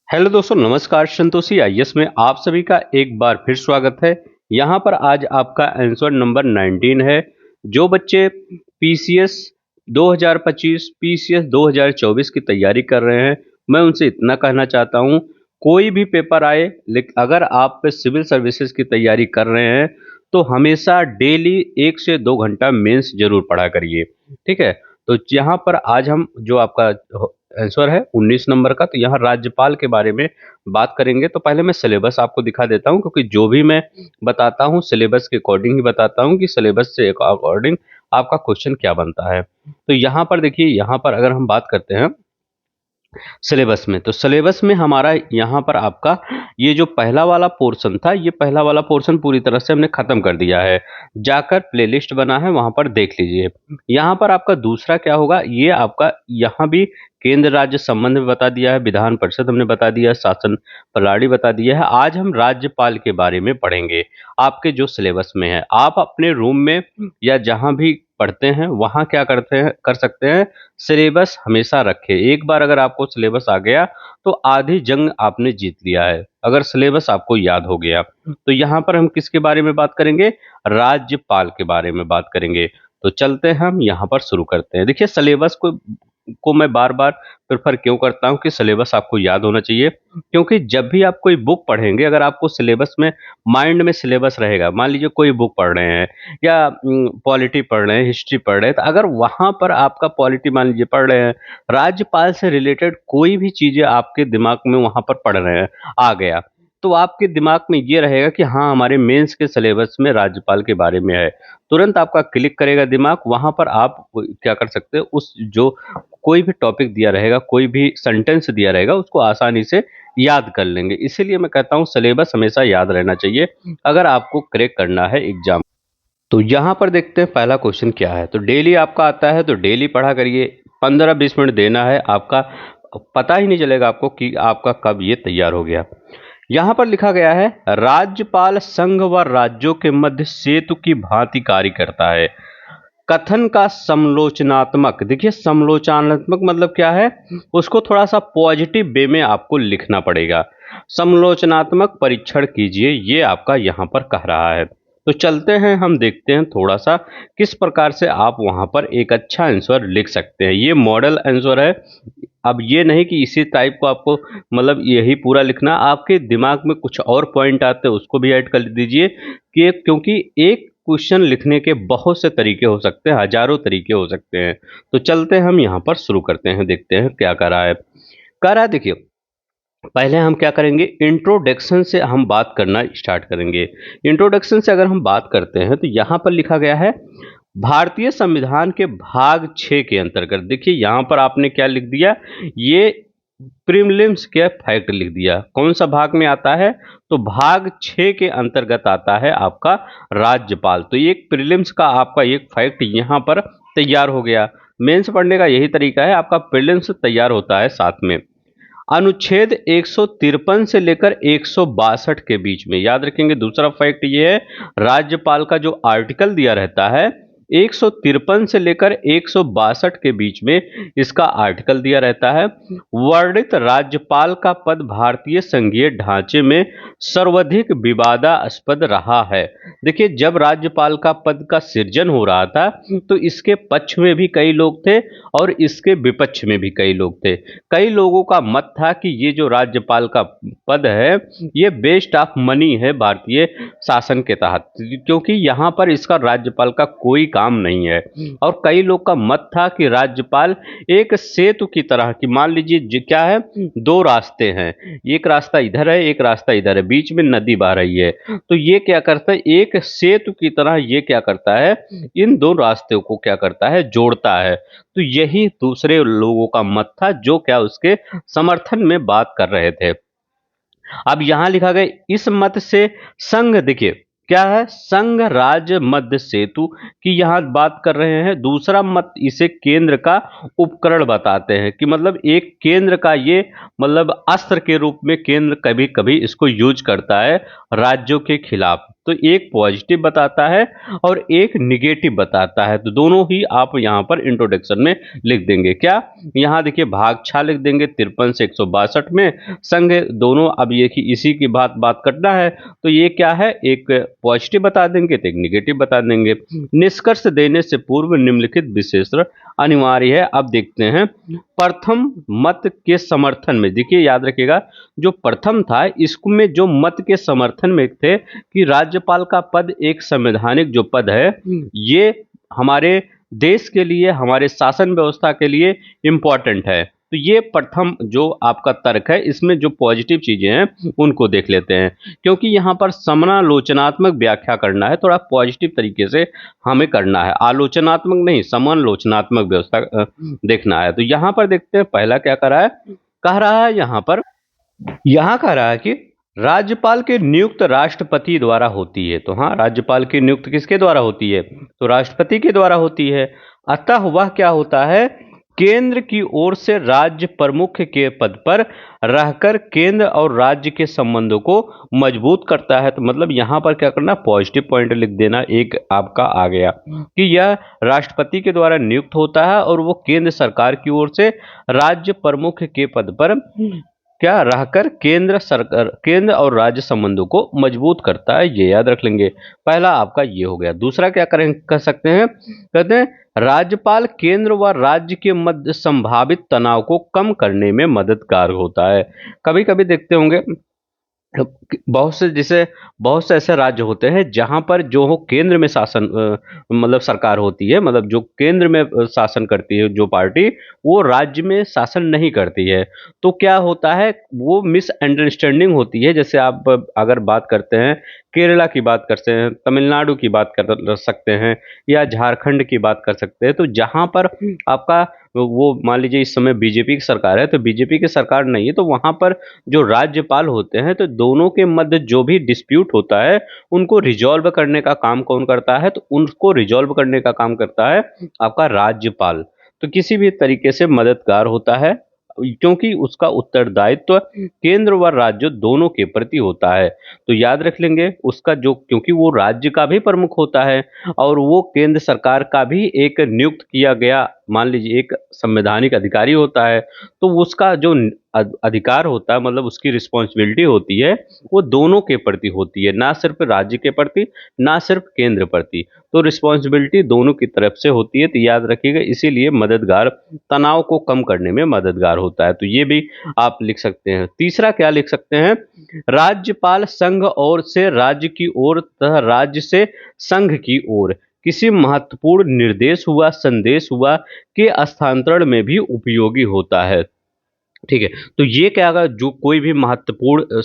Hello दोस्तों, नमस्कार। Santoshi IAS में आप सभी का एक बार फिर स्वागत है। यहाँ पर आज आपका आंसर नंबर 19 है। जो बच्चे पीसीएस 2025 पीसीएस 2024 की तैयारी कर रहे हैं, मैं उनसे इतना कहना चाहता हूँ, कोई भी पेपर आए, लेकिन अगर आप सिविल सर्विसेज की तैयारी कर रहे हैं तो हमेशा डेली 1 से 2 घंटा मेंस जरूर पढ़ा करिए। ठीक है। तो यहाँ पर आज हम जो आपका आंसर है 19 नंबर का, तो यहाँ राज्यपाल के बारे में बात करेंगे। तो पहले मैं सिलेबस आपको दिखा देता हूँ, क्योंकि जो भी मैं बताता हूँ सिलेबस के अकॉर्डिंग ही बताता हूँ कि सिलेबस से अकॉर्डिंग आपका क्वेश्चन क्या बनता है। तो यहाँ पर देखिए, यहाँ पर अगर हम बात करते हैं सिलेबस में, तो सिलेबस में हमारा यहाँ पर आपका ये जो पहला वाला पोर्शन था, ये पहला वाला पोर्शन पूरी तरह से हमने खत्म कर दिया है। जाकर प्लेलिस्ट बना है, वहां पर देख लीजिए। यहाँ पर आपका दूसरा क्या होगा, ये आपका यहाँ भी केंद्र राज्य संबंध में बता दिया है, विधान परिषद हमने बता दिया है, शासन प्रणाली बता दिया है। आज हम राज्यपाल के बारे में पढ़ेंगे। आपके जो सिलेबस में है, आप अपने रूम में या जहां भी पढ़ते हैं वहां क्या करते हैं, कर सकते हैं, सिलेबस हमेशा रखें। एक बार अगर आपको सिलेबस आ गया तो आधी जंग आपने जीत लिया है, अगर सिलेबस आपको याद हो गया। तो यहाँ पर हम किसके बारे में बात करेंगे, राज्यपाल के बारे में बात करेंगे। तो चलते हैं, हम यहाँ पर शुरू करते हैं। देखिए, सिलेबस को मैं बार बार प्रेफर क्यों करता हूँ कि सिलेबस आपको याद होना चाहिए, क्योंकि जब भी आप कोई बुक पढ़ेंगे, अगर आपको सिलेबस में माइंड में सिलेबस रहेगा, मान लीजिए कोई बुक पढ़ रहे हैं या पॉलिटी पढ़ रहे हैं, हिस्ट्री पढ़ रहे हैं, तो अगर वहां पर आपका पॉलिटी मान लीजिए पढ़ रहे हैं, राज्यपाल से रिलेटेड कोई भी चीजें आपके दिमाग में वहां पर पढ़ रहे हैं, आ गया, तो आपके दिमाग में ये रहेगा कि हाँ, हमारे मेंस के सिलेबस में राज्यपाल के बारे में है। तुरंत आपका क्लिक करेगा दिमाग, वहां पर आप क्या कर सकते हैं, उस जो कोई भी टॉपिक दिया रहेगा, कोई भी सेंटेंस दिया रहेगा, उसको आसानी से याद कर लेंगे। इसीलिए मैं कहता हूँ सिलेबस हमेशा याद रहना चाहिए अगर आपको क्रैक करना है एग्जाम। तो यहाँ पर देखते हैं पहला क्वेश्चन क्या है। तो डेली आपका आता है, तो डेली पढ़ा करिए। 15-20 मिनट देना है आपका, पता ही नहीं चलेगा आपको कि आपका कब ये तैयार हो गया। यहाँ पर लिखा गया है, राज्यपाल संघ व राज्यों के मध्य सेतु की भांति कार्य करता है। कथन का समालोचनात्मक, देखिए समालोचनात्मक मतलब क्या है, उसको थोड़ा सा पॉजिटिव वे में आपको लिखना पड़ेगा। समालोचनात्मक परीक्षण कीजिए, ये आपका यहाँ पर कह रहा है। तो चलते हैं, हम देखते हैं थोड़ा सा किस प्रकार से आप वहां पर एक अच्छा आंसर लिख सकते हैं। ये मॉडल आंसर है। अब ये नहीं कि इसी टाइप को आपको मतलब यही पूरा लिखना, आपके दिमाग में कुछ और पॉइंट आते हैं उसको भी ऐड कर दीजिए, कि क्योंकि एक क्वेश्चन लिखने के बहुत से तरीके हो सकते हैं, हजारों तरीके हो सकते हैं। तो चलते हैं, हम यहाँ पर शुरू करते हैं, देखते हैं क्या कर रहा है। कह रहा है, देखिए, पहले हम क्या करेंगे, इंट्रोडक्शन से हम बात करना स्टार्ट करेंगे। इंट्रोडक्शन से अगर हम बात करते हैं, तो यहाँ पर लिखा गया है, भारतीय संविधान के भाग 6 के अंतर्गत, देखिए यहाँ पर आपने क्या लिख दिया, ये प्रीलिम्स के फैक्ट लिख दिया। कौन सा भाग में आता है, तो भाग 6 के अंतर्गत आता है आपका राज्यपाल। तो ये एक प्रीलिम्स का आपका एक फैक्ट यहाँ पर तैयार हो गया। मेंस पढ़ने का यही तरीका है, आपका प्रीलिम्स तैयार होता है साथ में। अनुच्छेद 153 से लेकर 162 के बीच में, याद रखेंगे। दूसरा फैक्ट ये है, राज्यपाल का जो आर्टिकल दिया रहता है 153 से लेकर 162 के बीच में इसका आर्टिकल दिया रहता है। वर्णित राज्यपाल का पद भारतीय संघीय ढांचे में सर्वाधिक विवादास्पद रहा है। देखिए, जब राज्यपाल का पद का सृजन हो रहा था, तो इसके पक्ष में भी कई लोग थे और इसके विपक्ष में भी कई लोग थे। कई लोगों का मत था कि ये जो राज्यपाल का पद है, ये वेस्ट ऑफ मनी है भारतीय शासन के तहत, क्योंकि यहाँ पर इसका राज्यपाल का कोई काम नहीं है। और कई लोग का मत था कि राज्यपाल एक सेतु की तरह, कि मान लीजिए क्या है, दो रास्ते हैं, एक रास्ता इधर है, एक रास्ता इधर है, बीच में नदी बह रही है, तो ये क्या करता है, एक सेतु की तरह ये क्या करता है, इन दो रास्तों को क्या करता है, जोड़ता है। तो यही दूसरे लोगों का मत था, जो क्या उसके समर्थन में बात कर रहे थे। अब यहां लिखा गया, इस मत से संघ, देखिए क्या है, संघ राज्य मध्य सेतु की यहां बात कर रहे हैं। दूसरा मत इसे केंद्र का उपकरण बताते हैं, कि मतलब एक केंद्र का ये मतलब अस्त्र के रूप में केंद्र कभी कभी इसको यूज करता है राज्यों के खिलाफ। तो एक पॉजिटिव बताता है और एक निगेटिव बताता है। तो दोनों ही आप यहाँ पर इंट्रोडक्शन में लिख देंगे। क्या, यहाँ देखिए भाग छा लिख देंगे 53 से 162 में, संग दोनों। अब ये कि इसी की बात करना है, तो ये क्या है, एक पॉजिटिव बता देंगे तो एक निगेटिव बता देंगे। निष्कर्ष देने से पूर्व निम्नलिखित विशेषण अनिवार्य है। अब देखते हैं प्रथम मत के समर्थन में। देखिए याद रखिएगा, जो प्रथम था इसमें जो मत के समर्थन में थे कि राज्यपाल का पद एक संवैधानिक जो पद है, ये हमारे देश के लिए, हमारे शासन व्यवस्था के लिए इम्पोर्टेंट है। तो ये प्रथम जो आपका तर्क है, इसमें जो पॉजिटिव चीजें हैं उनको देख लेते हैं। क्योंकि यहाँ पर समालोचनात्मक व्याख्या करना है, थोड़ा पॉजिटिव तरीके से हमें करना है, आलोचनात्मक नहीं, समालोचनात्मक व्यवस्था देखना है। तो यहाँ पर देखते हैं पहला क्या कर रहा है, कह रहा है यहाँ कह रहा है कि राज्यपाल के नियुक्त राष्ट्रपति द्वारा होती है। तो हाँ, राज्यपाल की नियुक्त किसके द्वारा होती है, तो राष्ट्रपति के द्वारा होती है। अतः वह क्या होता है, केंद्र की ओर से राज्य प्रमुख के पद पर रहकर केंद्र और राज्य के संबंधों को मजबूत करता है। तो मतलब यहाँ पर क्या करना, पॉजिटिव पॉइंट लिख देना, एक आपका आ गया कि यह राष्ट्रपति के द्वारा नियुक्त होता है और वो केंद्र सरकार की ओर से राज्य प्रमुख के पद पर क्या रहकर केंद्र और राज्य संबंधों को मजबूत करता है। ये याद रख लेंगे। पहला आपका ये हो गया। दूसरा क्या कर सकते हैं, कहते हैं राज्यपाल केंद्र व राज्य के मध्य संभावित तनाव को कम करने में मददगार होता है। कभी कभी देखते होंगे बहुत से ऐसे राज्य होते हैं जहां पर जो हो केंद्र में शासन मतलब सरकार होती है, मतलब जो केंद्र में शासन करती है जो पार्टी, वो राज्य में शासन नहीं करती है। तो क्या होता है, वो मिसअंडरस्टैंडिंग होती है। जैसे आप अगर बात करते हैं, केरला की बात करते हैं, तमिलनाडु की बात कर सकते हैं, या झारखंड की बात कर सकते हैं। तो जहां पर आपका वो मान लीजिए इस समय बीजेपी की सरकार है, तो बीजेपी की सरकार नहीं है, तो वहां पर जो राज्यपाल होते हैं, तो दोनों के मध्य जो भी डिस्प्यूट होता है उनको रिजॉल्व करने का काम कौन करता है, तो उनको रिजॉल्व करने का काम करता है आपका राज्यपाल। तो किसी भी तरीके से मददगार होता है, क्योंकि उसका उत्तरदायित्व केंद्र व राज्य दोनों के प्रति होता है। तो याद रख लेंगे उसका जो, क्योंकि वो राज्य का भी प्रमुख होता है और वो केंद्र सरकार का भी एक नियुक्त किया गया मान लीजिए एक संवैधानिक अधिकारी होता है। तो उसका जो अधिकार होता है, मतलब उसकी रिस्पॉन्सिबिलिटी होती है, वो दोनों के प्रति होती है, ना सिर्फ राज्य के प्रति, ना सिर्फ केंद्र प्रति। तो रिस्पॉन्सिबिलिटी दोनों की तरफ से होती है। तो याद रखिएगा, इसीलिए मददगार, तनाव को कम करने में मददगार होता है। तो ये भी आप लिख सकते हैं। तीसरा क्या लिख सकते हैं, राज्यपाल संघ और से राज्य की ओर तथा राज्य से संघ की ओर किसी महत्वपूर्ण निर्देश हुआ, संदेश हुआ के हस्तांतरण में भी उपयोगी होता है। ठीक है, तो ये क्या होगा, जो कोई भी महत्वपूर्ण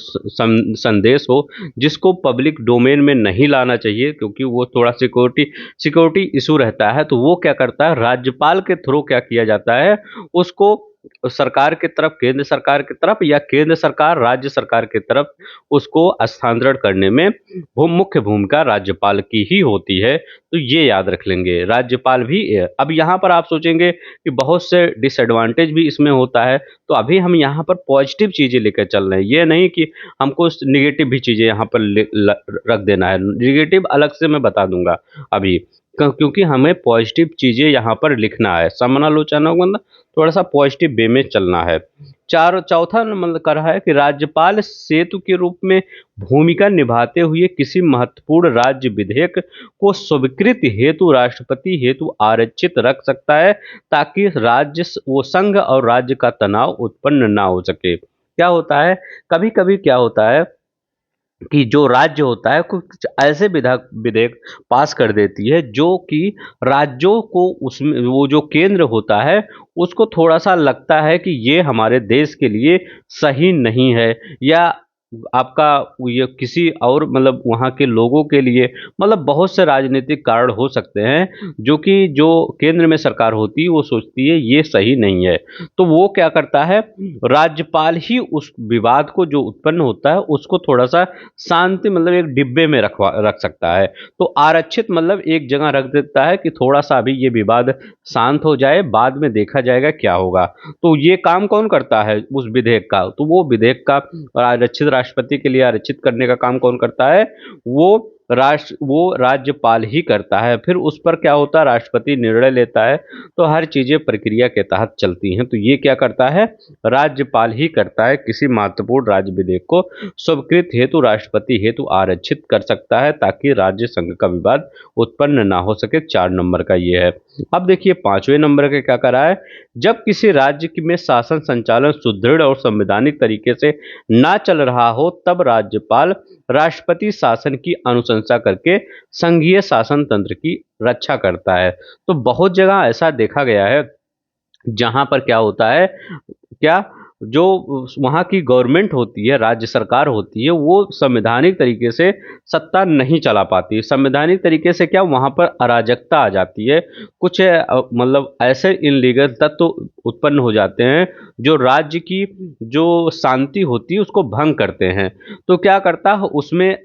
संदेश हो जिसको पब्लिक डोमेन में नहीं लाना चाहिए, क्योंकि वो थोड़ा सिक्योरिटी इशू रहता है, तो वो क्या करता है, राज्यपाल के थ्रू क्या किया जाता है, उसको सरकार की तरफ, केंद्र सरकार की तरफ, या केंद्र सरकार राज्य सरकार की तरफ उसको स्थानांतरण करने में मुख्य भूमिका राज्यपाल की ही होती है। तो ये याद रख लेंगे, राज्यपाल भी। अब यहाँ पर आप सोचेंगे कि बहुत से डिसएडवांटेज भी इसमें होता है, तो अभी हम यहाँ पर पॉजिटिव चीजें लेकर चल रहे हैं, ये नहीं कि हमको निगेटिव भी चीजें यहाँ पर रख देना है। निगेटिव अलग से मैं बता दूंगा अभी, क्योंकि हमें पॉजिटिव चीजें यहाँ पर लिखना है। समालोचना मतलब थोड़ा सा पॉजिटिव वे में चलना है। चौथा मतलब कर रहा है कि राज्यपाल सेतु के रूप में भूमिका निभाते हुए किसी महत्वपूर्ण राज्य विधेयक को स्वीकृति हेतु राष्ट्रपति हेतु आरक्षित रख सकता है, ताकि राज्य वो संघ और राज्य का तनाव उत्पन्न ना हो सके। क्या होता है, कभी कभी क्या होता है कि जो राज्य होता है कुछ ऐसे विधेयक पास कर देती है जो कि राज्यों को, उसमें वो जो केंद्र होता है उसको थोड़ा सा लगता है कि ये हमारे देश के लिए सही नहीं है, या आपका ये किसी और मतलब वहाँ के लोगों के लिए, मतलब बहुत से राजनीतिक कारण हो सकते हैं जो कि जो केंद्र में सरकार होती है वो सोचती है ये सही नहीं है। तो वो क्या करता है, राज्यपाल ही उस विवाद को जो उत्पन्न होता है उसको थोड़ा सा शांति मतलब एक डिब्बे में रख सकता है। तो आरक्षित मतलब एक जगह रख देता है कि थोड़ा सा अभी ये विवाद शांत हो जाए, बाद में देखा जाएगा क्या होगा। तो ये काम कौन करता है उस विधेयक का, तो वो विधेयक का आरक्षित राष्ट्रपति के लिए आरक्षित करने का काम कौन करता है, वो वो राज्यपाल ही करता है। फिर उस पर क्या होता है, राष्ट्रपति निर्णय लेता है। तो हर चीजें प्रक्रिया के तहत चलती हैं। तो ये क्या करता है, राज्यपाल ही करता है। किसी महत्वपूर्ण राज्य विधेयक को स्वीकृत हेतु राष्ट्रपति हेतु आरक्षित कर सकता है, ताकि राज्य संघ का विवाद उत्पन्न ना हो सके। 4 नंबर का ये है। अब देखिए 5वें नंबर का क्या करा है, जब किसी राज्य में शासन संचालन सुदृढ़ और संवैधानिक तरीके से ना चल रहा हो, तब राज्यपाल राष्ट्रपति शासन की अनुशंसा करके संघीय शासन तंत्र की रक्षा करता है। तो बहुत जगह ऐसा देखा गया है जहां पर क्या होता है, क्या जो वहाँ की गवर्नमेंट होती है, राज्य सरकार होती है, वो संवैधानिक तरीके से सत्ता नहीं चला पाती। संवैधानिक तरीके से क्या वहाँ पर अराजकता आ जाती है। कुछ मतलब ऐसे इनलीगल तत्व उत्पन्न हो जाते हैं जो राज्य की जो शांति होती है उसको भंग करते हैं। तो क्या करता है उसमें,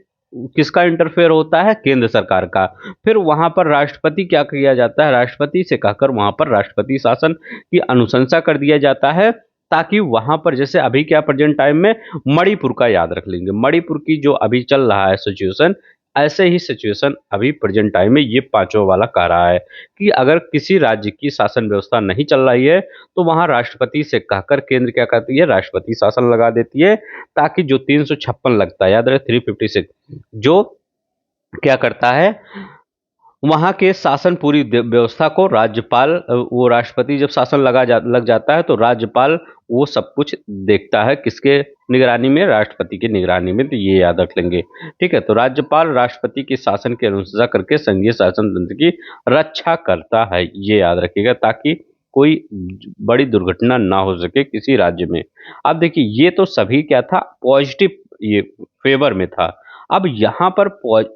किसका इंटरफेयर होता है, केंद्र सरकार का। फिर वहां पर राष्ट्रपति क्या किया जाता है, राष्ट्रपति से कहकर वहां पर राष्ट्रपति शासन की अनुशंसा कर दिया जाता है, ताकि वहां पर जैसे अभी क्या प्रेजेंट टाइम में मणिपुर का याद रख लेंगे, मणिपुर की जो अभी चल रहा है सिचुएशन, ऐसे ही सिचुएशन अभी प्रेजेंट टाइम में ये पांचों वाला कह रहा है कि अगर किसी राज्य की शासन व्यवस्था नहीं चल रही है तो वहां राष्ट्रपति से कहकर केंद्र क्या करती है, राष्ट्रपति शासन लगा देती है, ताकि जो 356 लगता है, याद रहे 356, जो क्या करता है, वहाँ के शासन पूरी व्यवस्था को राज्यपाल, वो राष्ट्रपति जब शासन लग जाता है तो राज्यपाल वो सब कुछ देखता है, किसके निगरानी में, राष्ट्रपति की निगरानी में। तो ये याद रख लेंगे। ठीक है, तो राज्यपाल राष्ट्रपति के शासन की अनुशंसा करके संघीय शासन तंत्र की रक्षा करता है, ये याद रखिएगा, ताकि कोई बड़ी दुर्घटना ना हो सके किसी राज्य में। अब देखिए ये तो सभी क्या था, पॉजिटिव, ये फेवर में था। अब यहाँ पर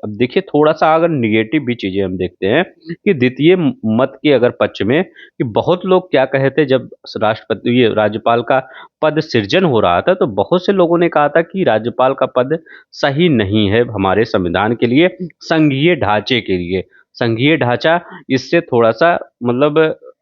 अब देखिए थोड़ा सा अगर निगेटिव भी चीजें हम देखते हैं कि द्वितीय मत के अगर पक्ष में, कि बहुत लोग क्या कहे थे जब राष्ट्रपति, ये राज्यपाल का पद सृजन हो रहा था, तो बहुत से लोगों ने कहा था कि राज्यपाल का पद सही नहीं है हमारे संविधान के लिए, संघीय ढांचे के लिए। संघीय ढांचा इससे थोड़ा सा मतलब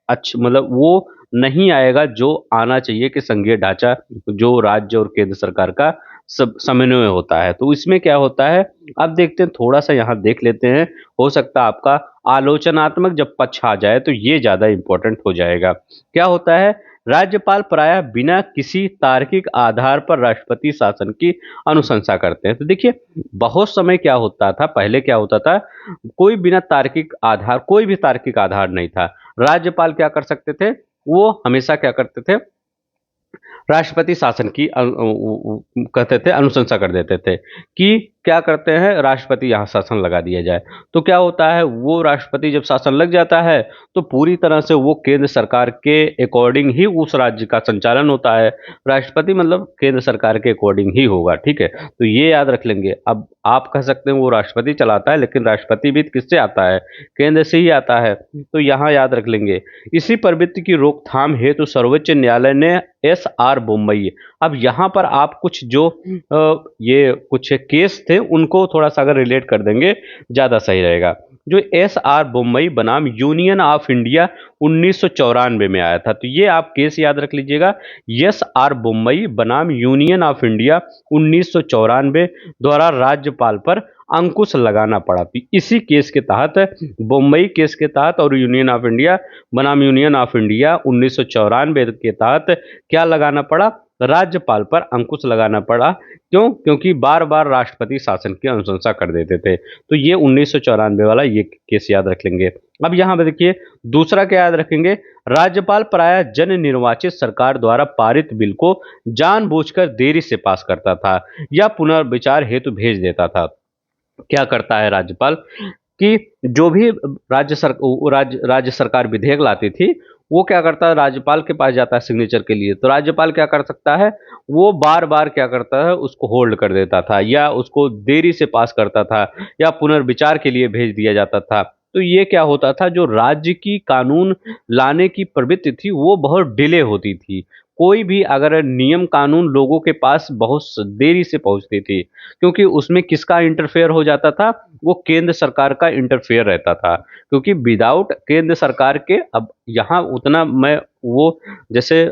अच्छा, मतलब वो नहीं आएगा जो आना चाहिए, कि संघीय ढांचा जो राज्य और केंद्र सरकार का सब समन्वय होता है। तो इसमें क्या होता है, अब देखते हैं, थोड़ा सा यहाँ देख लेते हैं। हो सकता है आपका आलोचनात्मक जब पक्ष आ जाए तो ये ज्यादा इंपॉर्टेंट हो जाएगा। क्या होता है, राज्यपाल प्रायः बिना किसी तार्किक आधार पर राष्ट्रपति शासन की अनुशंसा करते हैं। तो देखिए बहुत समय क्या होता था, पहले क्या होता था, कोई बिना तार्किक आधार, कोई भी तार्किक आधार नहीं था, राज्यपाल क्या कर सकते थे, वो हमेशा क्या करते थे, राष्ट्रपति शासन की कहते थे, अनुशंसा कर देते थे कि क्या करते हैं, राष्ट्रपति यहाँ शासन लगा दिया जाए। तो क्या होता है, वो राष्ट्रपति जब शासन लग जाता है तो पूरी तरह से वो केंद्र सरकार के अकॉर्डिंग ही उस राज्य का संचालन होता है। राष्ट्रपति मतलब केंद्र सरकार के अकॉर्डिंग ही होगा। ठीक है, तो ये याद रख लेंगे। अब आप कह सकते हैं वो राष्ट्रपति चलाता है, लेकिन राष्ट्रपति भी किससे आता है, केंद्र से ही आता है। तो यहाँ याद रख लेंगे। इसी प्रवृत्ति की रोकथाम हेतु सर्वोच्च न्यायालय ने SR बोम्मई, अब यहाँ पर आप कुछ जो ये कुछ केस थे उनको थोड़ा सा अगर रिलेट कर देंगे ज्यादा सही रहेगा। जो SR बोम्मई बनाम यूनियन ऑफ इंडिया 1994 में आया था, तो ये आप केस याद रख लीजिएगा। SR बोम्मई बनाम यूनियन ऑफ इंडिया 1994 द्वारा राज्यपाल पर अंकुश लगाना पड़ा थी। इसी केस के तहत, बोम्मई केस के तहत और यूनियन ऑफ इंडिया बनाम यूनियन ऑफ इंडिया 1994 के तहत क्या लगाना पड़ा, राज्यपाल पर अंकुश लगाना पड़ा। क्यों, क्योंकि बार बार राष्ट्रपति शासन की अनुशंसा कर देते थे। तो ये 1994 वाला ये केस याद रख लेंगे। अब यहाँ पे देखिए दूसरा क्या याद रखेंगे, राज्यपाल प्रायः जन निर्वाचित सरकार द्वारा पारित बिल को जानबूझकर देरी से पास करता था या पुनर्विचार हेतु भेज देता था। क्या करता है राज्यपाल, कि जो भी राज्य सरकार विधेयक लाती थी, वो क्या करता है, राज्यपाल के पास जाता है सिग्नेचर के लिए। तो राज्यपाल क्या कर सकता है, वो बार बार क्या करता है, उसको होल्ड कर देता था, या उसको देरी से पास करता था, या पुनर्विचार के लिए भेज दिया जाता था। तो ये क्या होता था, जो राज्य की कानून लाने की प्रवृत्ति थी वो बहुत डिले होती थी। कोई भी अगर नियम कानून लोगों के पास बहुत देरी से पहुंचती थी, क्योंकि उसमें किसका इंटरफेयर हो जाता था, वो केंद्र सरकार का इंटरफेयर रहता था। क्योंकि विदाउट केंद्र सरकार के, अब यहाँ उतना मैं वो जैसे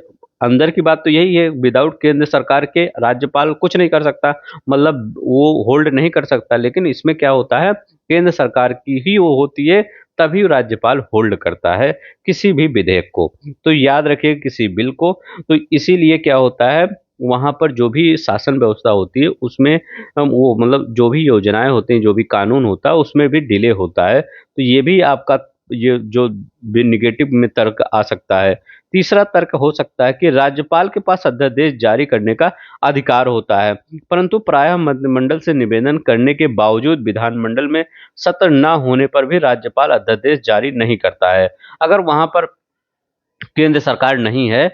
अंदर की बात तो यही है, विदाउट केंद्र सरकार के राज्यपाल कुछ नहीं कर सकता, मतलब वो होल्ड नहीं कर सकता। लेकिन इसमें क्या होता है, केंद्र सरकार की ही वो होती है, तभी राज्यपाल होल्ड करता है किसी भी विधेयक को। तो याद रखिए किसी बिल को। तो इसीलिए क्या होता है, वहां पर जो भी शासन व्यवस्था होती है उसमें वो मतलब जो भी योजनाएं होती हैं, जो भी कानून होता है उसमें भी डिले होता है। तो ये भी आपका ये जो निगेटिव में तर्क आ सकता है। तीसरा तर्क हो सकता है कि राज्यपाल के पास अध्यादेश जारी करने का अधिकार होता है, परंतु प्रायः मंत्रिमंडल से निवेदन करने के बावजूद विधानमंडल में सत्र न होने पर भी राज्यपाल अध्यादेश जारी नहीं करता है। अगर वहां पर केंद्र सरकार नहीं है,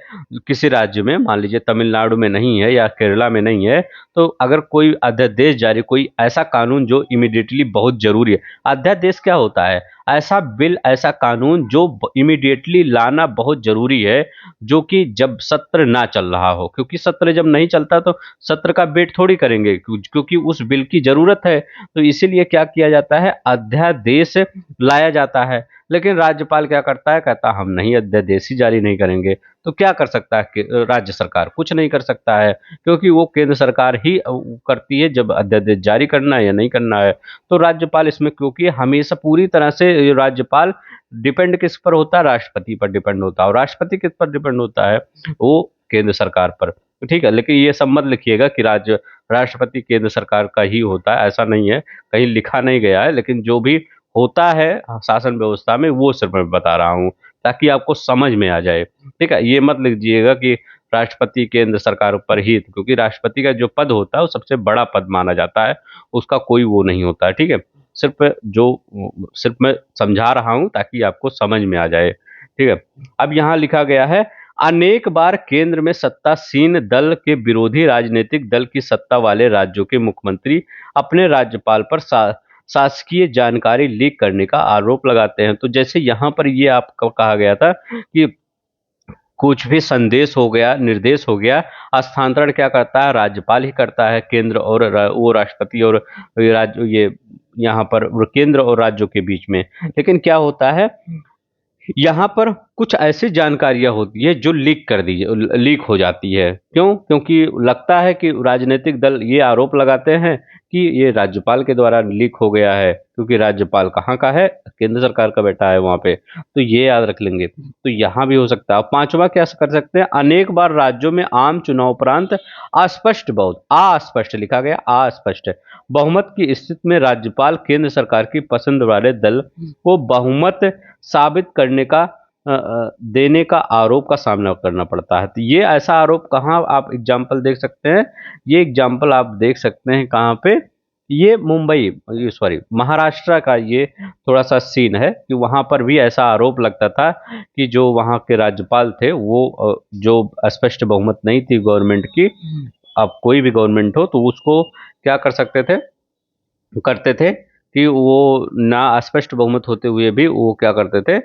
किसी राज्य में मान लीजिए तमिलनाडु में नहीं है या केरला में नहीं है, तो अगर कोई अध्यादेश जारी, कोई ऐसा कानून जो इमीडिएटली बहुत जरूरी है, अध्यादेश क्या होता है, ऐसा बिल, ऐसा कानून जो इमीडिएटली लाना बहुत जरूरी है, जो कि जब सत्र ना चल रहा हो, क्योंकि सत्र जब नहीं चलता तो सत्र का वेट थोड़ी करेंगे, क्योंकि उस बिल की जरूरत है। तो इसीलिए क्या किया जाता है, अध्यादेश लाया जाता है। लेकिन राज्यपाल क्या करता है, कहता हम नहीं, अध्यादेश ही जारी नहीं करेंगे। तो क्या कर सकता है राज्य सरकार, कुछ नहीं कर सकता है, क्योंकि वो केंद्र सरकार ही करती है जब अध्यादेश जारी करना है या नहीं करना है। तो राज्यपाल इसमें, क्योंकि हमेशा पूरी तरह से राज्यपाल डिपेंड किस पर होता है, राष्ट्रपति पर डिपेंड होता है, और राष्ट्रपति किस पर डिपेंड होता है, वो केंद्र सरकार पर। ठीक है, लेकिन ये सब मत लिखिएगा कि राष्ट्रपति केंद्र सरकार का ही होता है, ऐसा नहीं है, कहीं लिखा नहीं गया है। लेकिन जो भी होता है शासन व्यवस्था में, वो सिर्फ मैं बता रहा हूँ ताकि आपको समझ में आ जाए। ठीक है, ये मत लिख दीजिएगा कि राष्ट्रपति केंद्र सरकार पर ही, क्योंकि राष्ट्रपति का जो पद होता है वो सबसे बड़ा पद माना जाता है, उसका कोई वो नहीं होता है। ठीक है, सिर्फ जो सिर्फ मैं समझा रहा हूँ ताकि आपको समझ में आ जाए। ठीक है, अब यहाँ लिखा गया है, अनेक बार केंद्र में सत्तासीन दल के विरोधी राजनीतिक दल की सत्ता वाले राज्यों के मुख्यमंत्री अपने राज्यपाल पर शासकीय जानकारी लीक करने का आरोप लगाते हैं। तो जैसे यहाँ पर ये आपको कहा गया था कि कुछ भी संदेश हो गया, निर्देश हो गया, हस्तांतरण क्या करता है, राज्यपाल ही करता है, केंद्र और वो राष्ट्रपति और राज्य, ये यहाँ पर केंद्र और राज्यों के बीच में। लेकिन क्या होता है, यहाँ पर कुछ ऐसी जानकारियां होती है जो लीक हो जाती है। क्यों? क्योंकि लगता है कि राजनीतिक दल ये आरोप लगाते हैं कि ये राज्यपाल के द्वारा लीक हो गया है, क्योंकि राज्यपाल कहाँ का है, केंद्र सरकार का बैठा है वहां पे। तो ये याद रख लेंगे। तो यहाँ भी हो सकता है। पांचवा क्या कर सकते हैं, अनेक बार राज्यों में आम चुनाव उपरांत अस्पष्ट लिखा गया, अस्पष्ट बहुमत की स्थिति में राज्यपाल केंद्र सरकार की पसंद वाले दल को बहुमत साबित करने का देने का आरोप का सामना करना पड़ता है। तो ये ऐसा आरोप कहाँ आप एग्जाम्पल देख सकते हैं, ये एग्जाम्पल आप देख सकते हैं कहाँ पे, ये मुंबई, ये सॉरी महाराष्ट्र का ये थोड़ा सा सीन है कि वहां पर भी ऐसा आरोप लगता था कि जो वहां के राज्यपाल थे वो जो स्पष्ट बहुमत नहीं थी गवर्नमेंट की, अब कोई भी गवर्नमेंट हो तो उसको क्या कर सकते थे, करते थे कि वो ना अस्पष्ट बहुमत होते हुए भी वो क्या करते थे,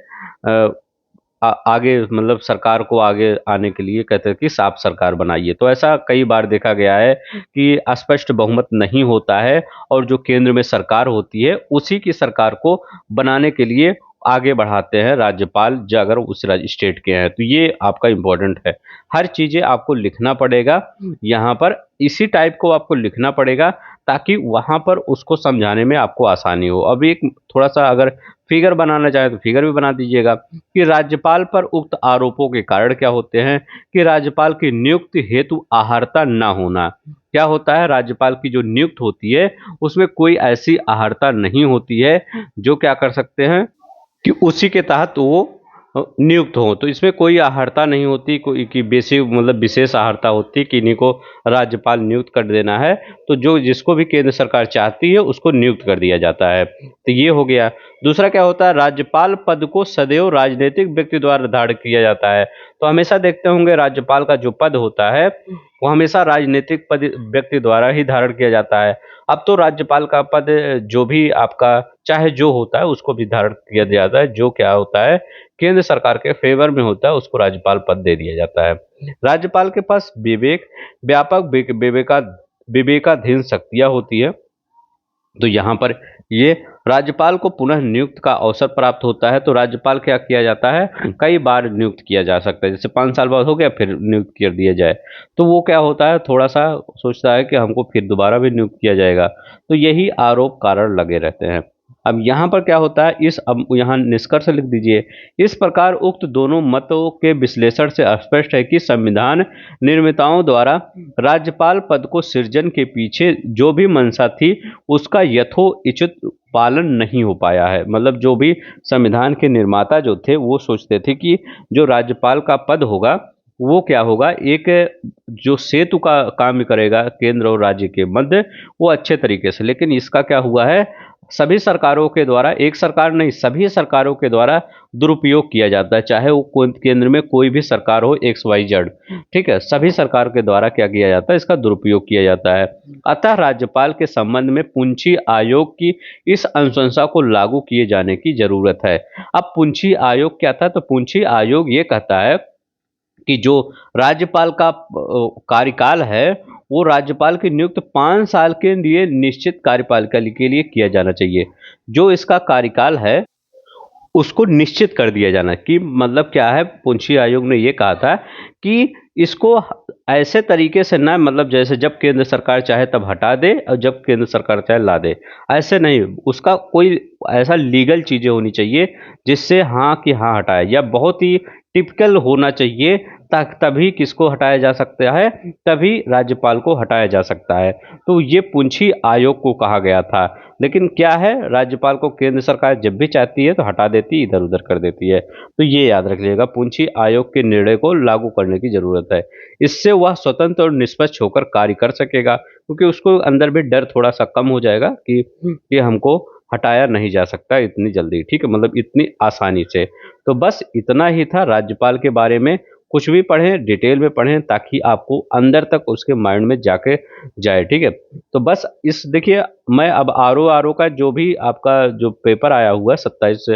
आगे मतलब सरकार को आगे आने के लिए कहते हैं कि साफ सरकार बनाइए। तो ऐसा कई बार देखा गया है कि अस्पष्ट बहुमत नहीं होता है और जो केंद्र में सरकार होती है उसी की सरकार को बनाने के लिए आगे बढ़ाते हैं राज्यपाल, जो अगर उस स्टेट के हैं। तो ये आपका इम्पोर्टेंट है, हर चीजें आपको लिखना पड़ेगा यहाँ पर, इसी टाइप को आपको लिखना पड़ेगा ताकि वहां पर उसको समझाने में आपको आसानी हो। अब एक थोड़ा सा अगर फिगर बनाना चाहे तो फिगर भी बना दीजिएगा कि राज्यपाल पर उक्त आरोपों के कारण क्या होते हैं, कि राज्यपाल की नियुक्ति हेतु अहर्ता न होना। क्या होता है, राज्यपाल की जो नियुक्त होती है उसमें कोई ऐसी अहर्ता नहीं होती है जो क्या कर सकते हैं कि उसी के तहत वो नियुक्त हो। तो इसमें कोई अहर्ता नहीं होती, कोई की बेसिक मतलब विशेष अहर्ता होती कि इन्हीं को राज्यपाल नियुक्त कर देना है, तो जो जिसको भी केंद्र सरकार चाहती है उसको नियुक्त कर दिया जाता है। तो ये हो गया। दूसरा क्या होता है, राज्यपाल पद को सदैव राजनीतिक व्यक्ति द्वारा धारण किया जाता है। तो हमेशा देखते होंगे राज्यपाल का जो पद होता है वो हमेशा राजनीतिक पद व्यक्ति द्वारा ही धारण किया जाता है। अब तो राज्यपाल का पद जो भी आपका चाहे जो होता है उसको भी धारण किया जाता है, जो क्या होता है केंद्र सरकार के फेवर में होता है उसको राज्यपाल पद दे दिया जाता है। राज्यपाल के पास व्यापक विवेकाधीन शक्तियां होती है। तो यहाँ पर ये राज्यपाल को पुनः नियुक्त का अवसर प्राप्त होता है, तो राज्यपाल क्या किया जाता है, कई बार नियुक्त किया जा सकता है। जैसे 5 साल बाद हो गया फिर नियुक्त कर दिया जाए, तो वो क्या होता है, थोड़ा सा सोचता है कि हमको फिर दोबारा भी नियुक्त किया जाएगा। तो यही आरोप कारण लगे रहते हैं। अब यहाँ पर क्या होता है, अब यहाँ निष्कर्ष लिख दीजिए। इस प्रकार उक्त दोनों मतों के विश्लेषण से स्पष्ट है कि संविधान निर्माताओं द्वारा राज्यपाल पद को सृजन के पीछे जो भी मंशा थी उसका यथोचित पालन नहीं हो पाया है। मतलब जो भी संविधान के निर्माता जो थे वो सोचते थे कि जो राज्यपाल का पद होगा वो क्या होगा, एक जो सेतु का काम करेगा केंद्र और राज्य के मध्य, वो अच्छे तरीके से। लेकिन इसका क्या हुआ है, सभी सरकारों के द्वारा, एक सरकार नहीं सभी सरकारों के द्वारा दुरुपयोग किया जाता है, चाहे वो केंद्र में कोई भी सरकार हो XYZ, ठीक है, सभी सरकार के द्वारा क्या किया जाता है, इसका दुरुपयोग किया जाता है। अतः राज्यपाल के संबंध में पुंछी आयोग की इस अनुशंसा को लागू किए जाने की जरूरत है। अब पुंछी आयोग क्या था, तो पुंछी आयोग ये कहता है कि जो राज्यपाल का कार्यकाल है वो राज्यपाल की नियुक्त 5 साल के लिए निश्चित कार्यपालिका के लिए किया जाना चाहिए। जो इसका कार्यकाल है उसको निश्चित कर दिया जाना, कि मतलब क्या है, पुंछी आयोग ने ये कहा था कि इसको ऐसे तरीके से ना, मतलब जैसे जब केंद्र सरकार चाहे तब हटा दे और जब केंद्र सरकार चाहे ला दे, ऐसे नहीं। उसका कोई ऐसा लीगल चीजें होनी चाहिए जिससे हाँ कि हाँ हटाए, या बहुत ही टिपिकल होना चाहिए, तभी किसको हटाया जा सकता है, तभी राज्यपाल को हटाया जा सकता है। तो ये पुंछी आयोग को कहा गया था। लेकिन क्या है, राज्यपाल को केंद्र सरकार जब भी चाहती है तो हटा देती, इधर उधर कर देती है। तो ये याद रखिएगा, पुंछी आयोग के निर्णय को लागू करने की जरूरत है। इससे वह स्वतंत्र और निष्पक्ष होकर कार्य कर सकेगा, क्योंकि उसको अंदर भी डर थोड़ा सा कम हो जाएगा कि हमको हटाया नहीं जा सकता इतनी जल्दी, ठीक है, मतलब इतनी आसानी से। तो बस इतना ही था राज्यपाल के बारे में। कुछ भी पढ़ें, डिटेल में पढ़ें, ताकि आपको अंदर तक उसके माइंड में जाके जाए, ठीक है। तो बस इस देखिए, मैं अब आर ओ का जो भी आपका जो पेपर आया हुआ है 27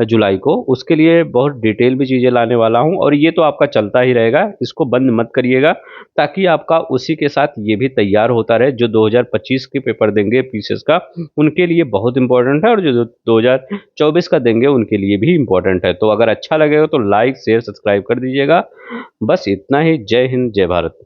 जुलाई को, उसके लिए बहुत डिटेल भी चीज़ें लाने वाला हूँ, और ये तो आपका चलता ही रहेगा, इसको बंद मत करिएगा, ताकि आपका उसी के साथ ये भी तैयार होता रहे। जो 2025 के पेपर देंगे पीसीएस का, उनके लिए बहुत इंपॉर्टेंट है, और जो 2024 का देंगे उनके लिए भी इंपॉर्टेंट है। तो अगर अच्छा लगेगा तो लाइक शेयर सब्सक्राइब कर दीजिएगा। बस इतना ही। जय हिंद, जय भारत।